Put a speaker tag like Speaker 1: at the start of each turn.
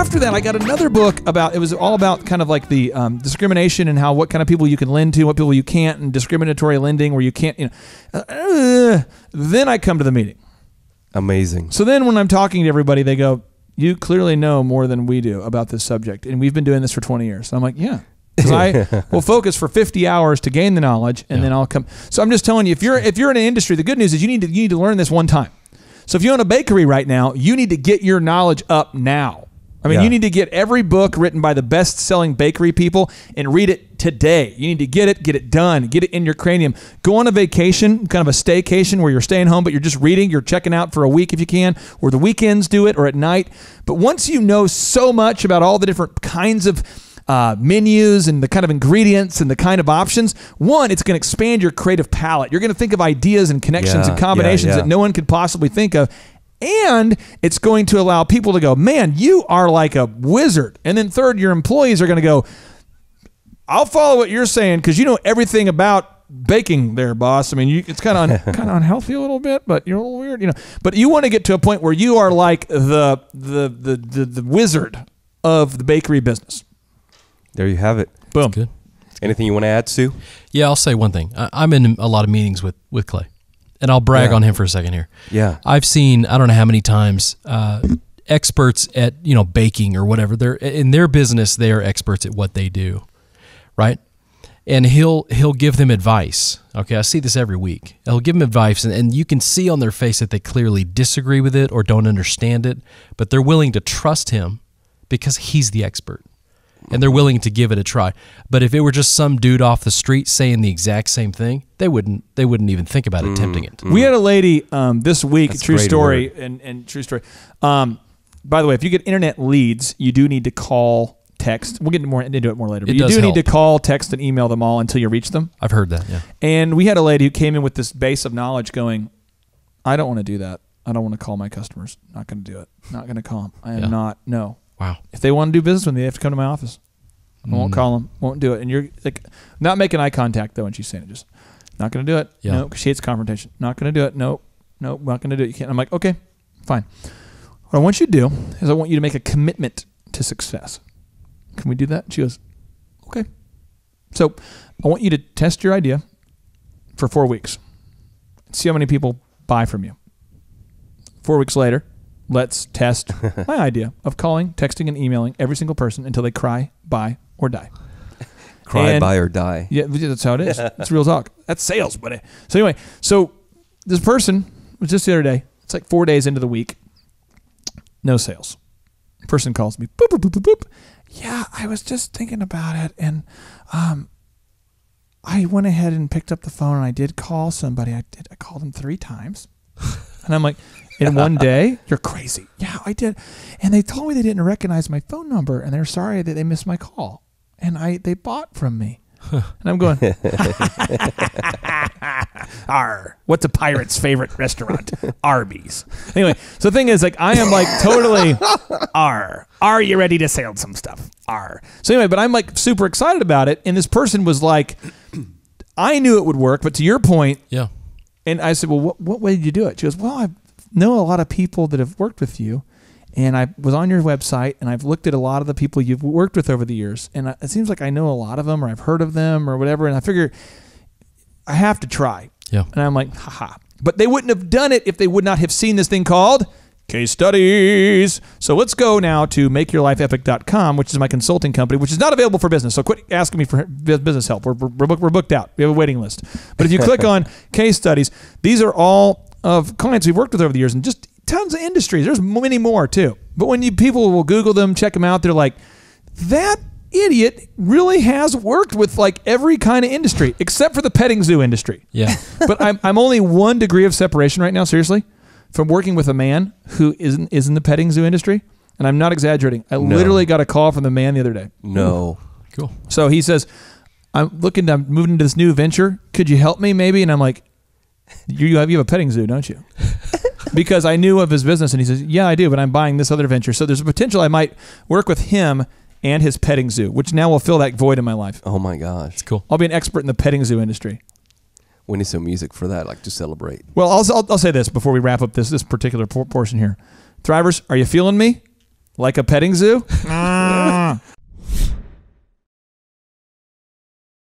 Speaker 1: after that, I got another book about, it was all about kind of like the discrimination and how, what kind of people you can lend to, what people you can't, and discriminatory lending where you can't, then I come to the meeting.
Speaker 2: Amazing.
Speaker 1: So then when I'm talking to everybody, they go, you clearly know more than we do about this subject. And we've been doing this for 20 years. And I'm like, yeah. Because I will focus for 50 hours to gain the knowledge, and then I'll come. So I'm just telling you, if you're in an industry, the good news is you need to learn this one time. So if you own a bakery right now, you need to get your knowledge up now. I mean, you need to get every book written by the best-selling bakery people and read it today. You need to get it done, get it in your cranium. Go on a vacation, kind of a staycation where you're staying home, but you're just reading. You're checking out for a week if you can, or the weekends do it, or at night. But once you know so much about all the different kinds of menus and the kind of ingredients and the kind of options, one, it's going to expand your creative palette. You're going to think of ideas and connections and combinations that no one could possibly think of. And it's going to allow people to go, man, you are like a wizard. And then third, your employees are going to go, I'll follow what you're saying because you know everything about baking there, boss. I mean, it's kind of unhealthy a little bit, but you're a little weird, But you want to get to a point where you are like the wizard of the bakery business.
Speaker 2: There you have it.
Speaker 1: Boom.
Speaker 3: That's good.
Speaker 2: Anything you want to add, Sue?
Speaker 3: Yeah, I'll say one thing. I'm in a lot of meetings with Clay. And I'll brag on him for a second here.
Speaker 2: Yeah.
Speaker 3: I've seen, I don't know how many times, experts at, baking or whatever. They're in their business, they are experts at what they do, right? And he'll give them advice. Okay, I see this every week. He'll give them advice, and you can see on their face that they clearly disagree with it or don't understand it, but they're willing to trust him because he's the expert. And they're willing to give it a try. But if it were just some dude off the street saying the exact same thing, they wouldn't even think about attempting it.
Speaker 1: We had a lady this week, that's true story, and true story. By the way, if you get internet leads, you do need to call, text. We'll get into it more later. But you do need to call, text, and email them all until you reach them.
Speaker 3: I've heard that, yeah.
Speaker 1: And we had a lady who came in with this base of knowledge going, I don't want to do that. I don't want to call my customers. Not going to do it. Not going to call them. I am not, no.
Speaker 3: Wow.
Speaker 1: If they want to do business with me, they have to come to my office. I won't call them. Won't do it. And you're like, not making eye contact though when she's saying it. Just not going to do it. Yeah. No, because she hates confrontation. Not going to do it. No, not going to do it. You can't. I'm like, okay, fine. What I want you to do is I want you to make a commitment to success. Can we do that? She goes, okay. So I want you to test your idea for 4 weeks. See how many people buy from you. 4 weeks later, let's test my idea of calling, texting, and emailing every single person until they cry, buy, or die.
Speaker 2: Buy, or die.
Speaker 1: Yeah, that's how it is. It's real talk. That's sales, buddy. So anyway, this person was just the other day. It's like 4 days into the week. No sales. Person calls me. Boop, boop, boop, boop, boop. Yeah, I was just thinking about it, and I went ahead and picked up the phone, and I did call somebody. I called them 3 times. And I'm like, in one day? You're crazy. Yeah, I did. And they told me they didn't recognize my phone number, and they're sorry that they missed my call. And they bought from me. And I'm going, Arr, what's a pirate's favorite restaurant? Arby's. Anyway, so the thing is, like, I am like totally, are you ready to sell some stuff? So anyway, but I'm like super excited about it. And this person was like, I knew it would work, but to your point.
Speaker 3: Yeah.
Speaker 1: And I said, well, what way did you do it? She goes, well, I know a lot of people that have worked with you, and I was on your website, and I've looked at a lot of the people you've worked with over the years, and it seems like I know a lot of them, or I've heard of them, or whatever, and I figure I have to try.
Speaker 3: Yeah.
Speaker 1: And I'm like, haha. But they wouldn't have done it if they would not have seen this thing called Case Studies. So let's go now to makeyourlifeepic.com, which is my consulting company, which is not available for business. So quit asking me for business help. We're booked out. We have a waiting list. But if you click on Case Studies, these are all of clients we've worked with over the years, and just tons of industries. There's many more too. But when people will Google them, check them out, they're like, that idiot really has worked with like every kind of industry except for the petting zoo industry.
Speaker 3: Yeah.
Speaker 1: But I'm only 1 degree of separation right now, seriously, from working with a man who is in the petting zoo industry. And I'm not exaggerating. I literally got a call from the man the other day.
Speaker 2: No.
Speaker 3: Cool.
Speaker 1: So he says, I'm moving into this new venture. Could you help me maybe? And I'm like, you have a petting zoo, don't you? Because I knew of his business, and he says, yeah, I do, but I'm buying this other venture. So there's a potential I might work with him and his petting zoo, which now will fill that void in my life.
Speaker 2: Oh my gosh.
Speaker 3: It's cool.
Speaker 1: I'll be an expert in the petting zoo industry.
Speaker 2: We need some music for that, like to celebrate.
Speaker 1: Well, I'll say this before we wrap up this particular portion here. Thrivers, are you feeling me? Like a petting zoo?